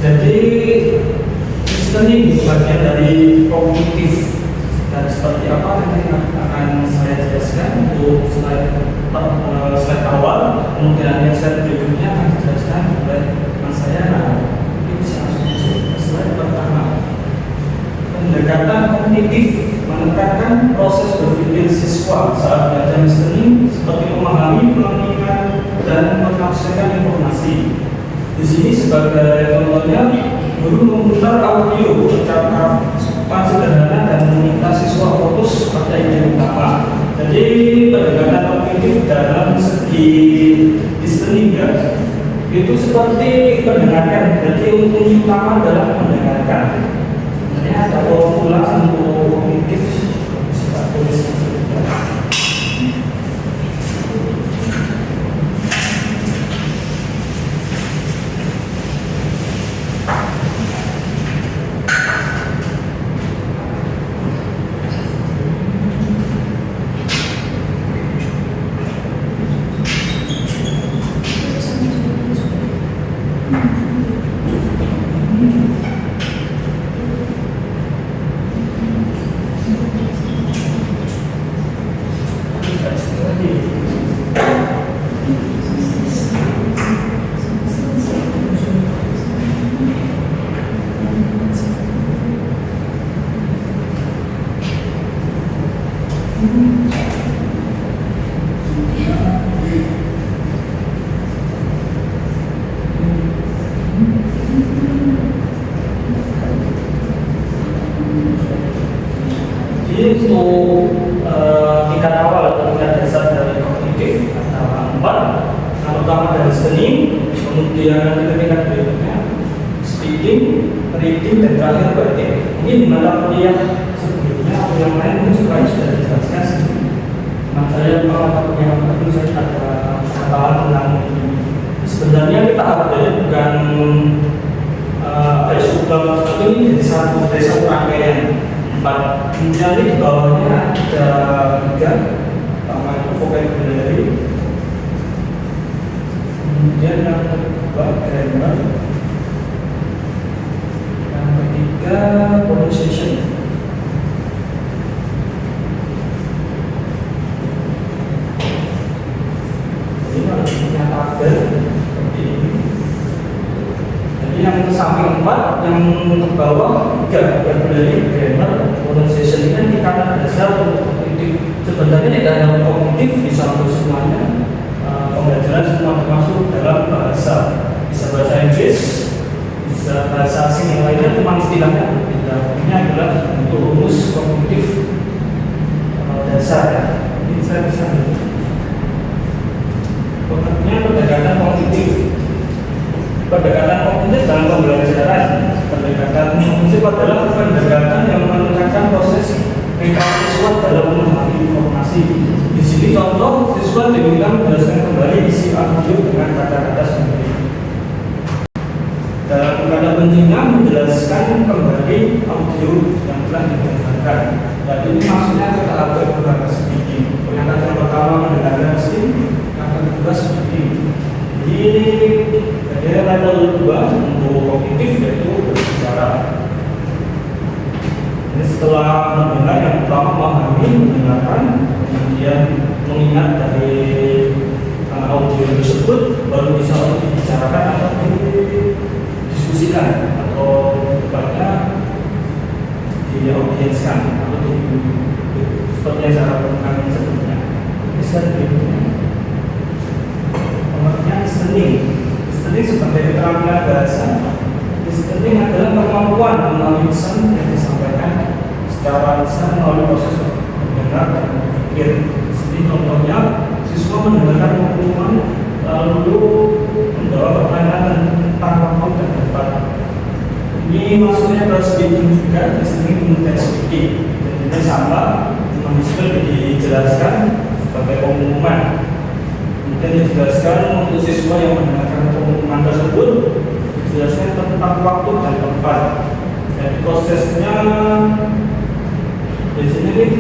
Jadi listening bagian dari kognitif, dan seperti apa nanti akan saya jelaskan untuk slide awal, kemudian yang slide berikutnya akan dijelaskan oleh teman saya. Nah, ini bisa langsung masuk ke slide pertama. Pendekatan kognitif menekankan proses berpikir siswa saat belajar listening seperti memahami, mengingat, dan menafsirkan informasi. Di sini sebagai contohnya, guru memutar audio percakapan sederhana dan meminta siswa fokus pada ide utama. Jadi pendekatan kognitif dalam segi listening ya, itu seperti mendengarkan. Jadi kunci utama adalah mendengarkan. Ini ada formula untuk kognitif bisa tulis. Jadi untuk tingkat awal atau tingkat dasar dari kognitif antara 4. Yang pertama dari listening, kemudian tingkat berikutnya speaking, reading, dan terakhir writing. Ini di mata kuliah sebelumnya atau yang lain mungkin sebenarnya sudah dijelaskan. Nah, saya kalau kuliah itu saya ada kesalahan tentang sebenarnya kita update bukan subang, tapi ini jadi satu rangkaian 4. Kemudian di bawahnya ada 3. Pertama itu vocabulary, kemudian yang kedua grammar, yang ketiga pronunciation. Ini kalau punya tabel seperti ini. Jadi yang samping 4, yang ke bawah 3, vocabulary, grammar, pronunciation. Ini kan tingkatan dasar untuk kognitif. Sebenarnya tidak hanya kognitif, bisa untuk semuanya. Pembelajaran semua termasuk dalam bahasa. Bisa bahasa Inggris, bisa bahasa asing yang lainnya, cuma istilahnya berbeda. Ini adalah untuk rumus kognitif dasar ya. Ini saya bisa pengertian pendekatan kognitif. Pendekatan kognitif dalam pembelajaran. Pendekatan kognitif adalah pendekatan yang meningkatkan proses mental siswa dalam memahami informasi. Di sini contoh, siswa diminta menjelaskan kembali isi audio dengan kata-kata sendiri. Dalam kata pentingnya menjelaskan kembali audio yang telah didengarkan. Jadi ini maksudnya kita ada beberapa speaking. Yang pertama mendengarkan listening, yang kedua speaking. Jadi level 2 untuk kognitif yaitu berbicara. Ini setelah mendengar, yang pertama memahami, mendengarkan, kemudian mengingat dari audio tersebut, baru bisa dibicarakan atau didiskusikan atau tepatnya diaudienskan atau seperti yang saya lakukan sebelumnya. Ini slide berikutnya. Pengertian listening. Listening sebagai keterampilan bahasa. Listening adalah kemampuan mengenali pesan yang disampaikan secara lisan melalui proses mendengar dan berpikir. Jadi contohnya siswa mendengarkan pengumuman lalu menjawab pertanyaan tentang waktu dan tempat. Ini maksudnya ke speaking juga, listening kemudian speaking. Dan ini sama, cuma disitu dijelaskan sebagai pengumuman. Kemudian dijelaskan untuk siswa yang mendengarkan pengumuman tersebut, dijelaskan tentang waktu dan tempat. Jadi prosesnya biasanya nih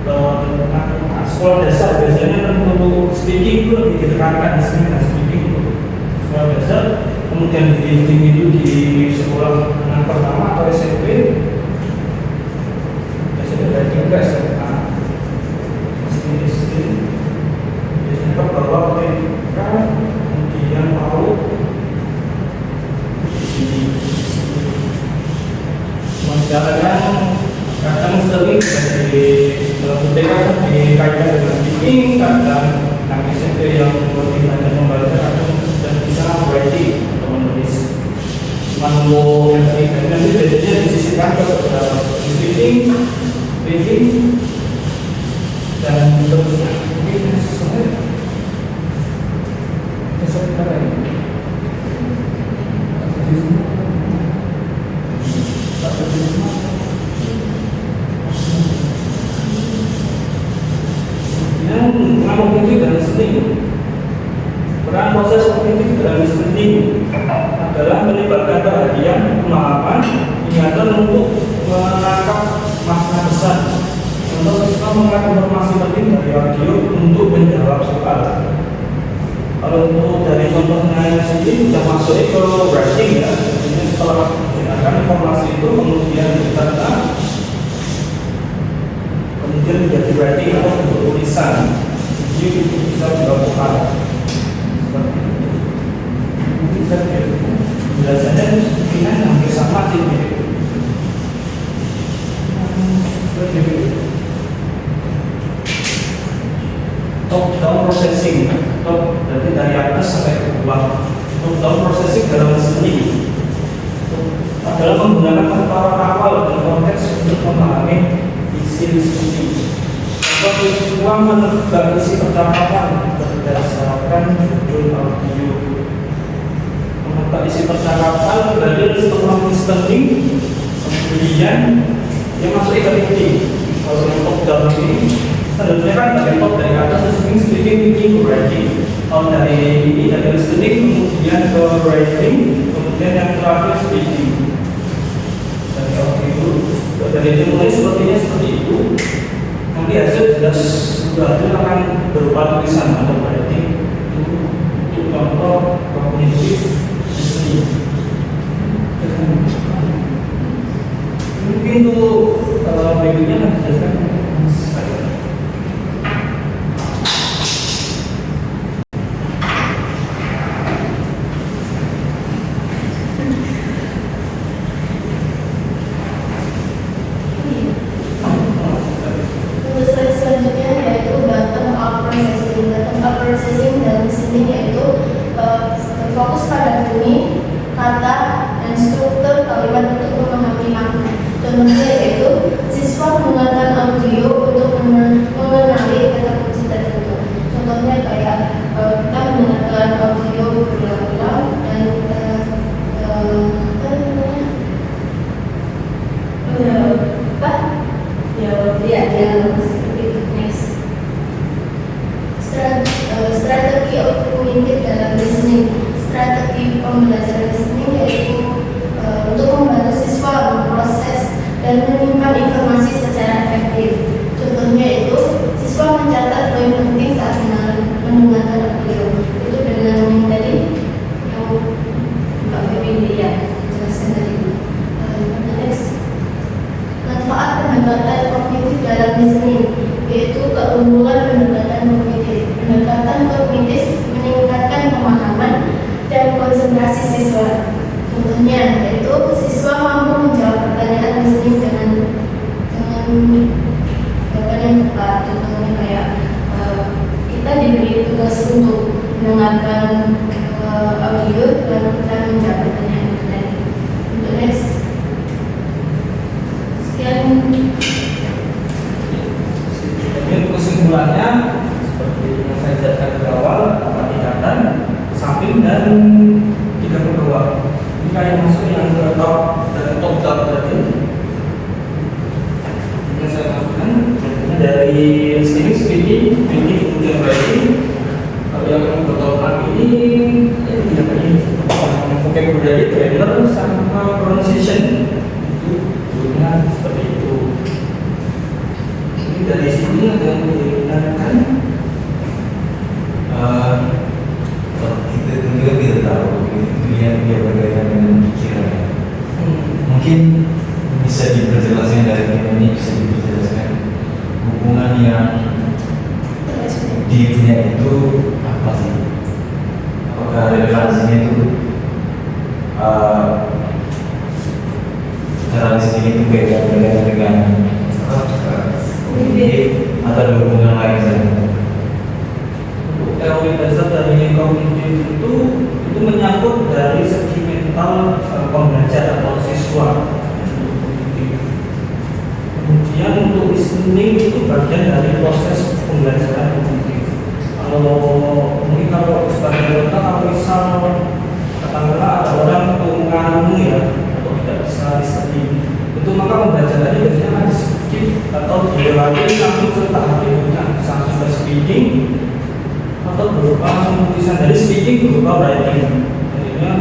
tentang sekolah dasar biasanya untuk speaking itu lebih ditekankan listening dan speaking untuk sekolah dasar. Kemudian di itu di sekolah menengah pertama atau SMP biasanya dari juga SMA listening biasanya ke bawah TK kemudian PAUD kadang sering dari TK dikaitkan dengan speaking, kadang SMP yang lebih banyak membaca atau sudah bisa writing atau menulis. Mau yang nanti biasanya disisihkan ke beberapa speaking, reading, dan seterusnya. Mungkin sebenarnya sebentar ini. Peran kognitif dan listening. Peran proses kognitif dalam listening adalah melibatkan perhatian, pemahaman, ingatan untuk menangkap makna besar. Contoh siswa menangkap informasi penting dari audio untuk menjawab soal. Kalau untuk dari contohnya sendiri sudah masuk ke writing ya. Jadi setelah mendengarkan informasi itu kemudian dicatat, kemudian menjadi writing atau bentuk tulisan. Jadi bisa dilakukan seperti itu. Mungkin saja biasanya mungkin hampir sama sih. Top down processing, top berarti dari atas sampai ke bawah. Top down processing dalam listening adalah menggunakan pengetahuan awal dan konteks untuk memahami isi diskusi. Contoh siswa menebak isi percakapan berdasarkan judul audio. Menebak isi percakapan berarti setelah listening, kemudian dia masuk ke reading. Kalau yang top down ini selanjutnya kan dari top dari atas listening, speaking, writing. Kalau dari ini dari listening kemudian ke writing, kemudian yang terakhir speaking. Dari audio dari dimulai sepertinya seperti itu. Nanti hasil jelas hasil akan berupa tulisan atau writing. Untuk contoh kognitif listening. Mungkin untuk berikutnya akan dijelaskan saya. Processing dalam listening yaitu fokus pada bunyi, kata, dan struktur kalimat untuk memahami makna. Contohnya yaitu siswa mendengarkan audio untuk mengenali kata kunci tertentu. Contohnya kayak kita mendengarkan audio berulang-ulang dan strategi kognitif dalam listening. Strategi pembelajaran listening yaitu untuk membantu siswa memproses dan menyimpan informasi secara efektif. Contohnya itu siswa mencatat poin penting saat mendengarkan audio. Itu dengan yang tadi yang Mbak Feby jelaskan tadi. Next, manfaat pendekatan kognitif dalam listening yaitu keunggulan pendekatan kognitif. Pendekatan kognitif meningkatkan pemahaman dan konsentrasi siswa. Contohnya yaitu siswa mampu menjawab pertanyaan listening dengan jawaban yang tepat. Contohnya kayak kita diberi tugas untuk mendengarkan audio dan kita menjawab pertanyaan itu tadi. Untuk next, sekian kesimpulannya seperti yang saya jelaskan di awal, 4 tingkatan, samping dan 3 ke bawah. Ini kayak masuk yang ke top dan top tadi. Ini saya masukkan dari listening, speaking, kemudian writing. Kalau yang bertolak ini tidak ini mungkin dari trainer sama pronunciation itu bunyinya seperti itu. Ini dari sini ada yang digunakan. Kita juga tidak tahu dia berkaitan dengan pikiran. Mungkin bisa diperjelaskan dari ini, bisa diperjelaskan hubungan yang di dunia itu apa sih? Apakah relevansinya itu secara listening itu berkaitan dengan atau ada hubungan lain saja? Teori dasar dari kognitif itu menyangkut dari segi mental pembelajar atau siswa. Kemudian untuk listening itu bagian dari proses pembelajaran kognitif. Mungkin kalau sebagai contoh, kalau misal katakanlah ada orang tunggangu ya atau tidak bisa listening, itu maka pembelajarannya biasanya ada skip atau dilewati langsung serta hadirnya langsung ke speaking atau berupa tulisan. Dari speaking berupa writing, akhirnya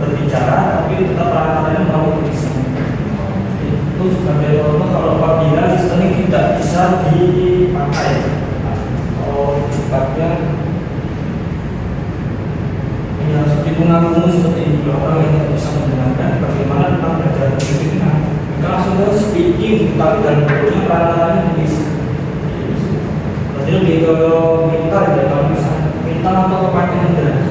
berbicara tapi tetap perangkatannya melalui tulisan. Itu sebagai contoh kalau apabila listening tidak bisa dipakai atau sifatnya ini harus dipengaruhi seperti ini. Kalau orang yang tidak bisa mendengarkan, bagaimana tentang belajar listening, maka langsung ke speaking tapi dan bentuknya perangkatannya tulisan. Jadi lebih ke mental ya, kalau misalnya mental atau kepakai indera.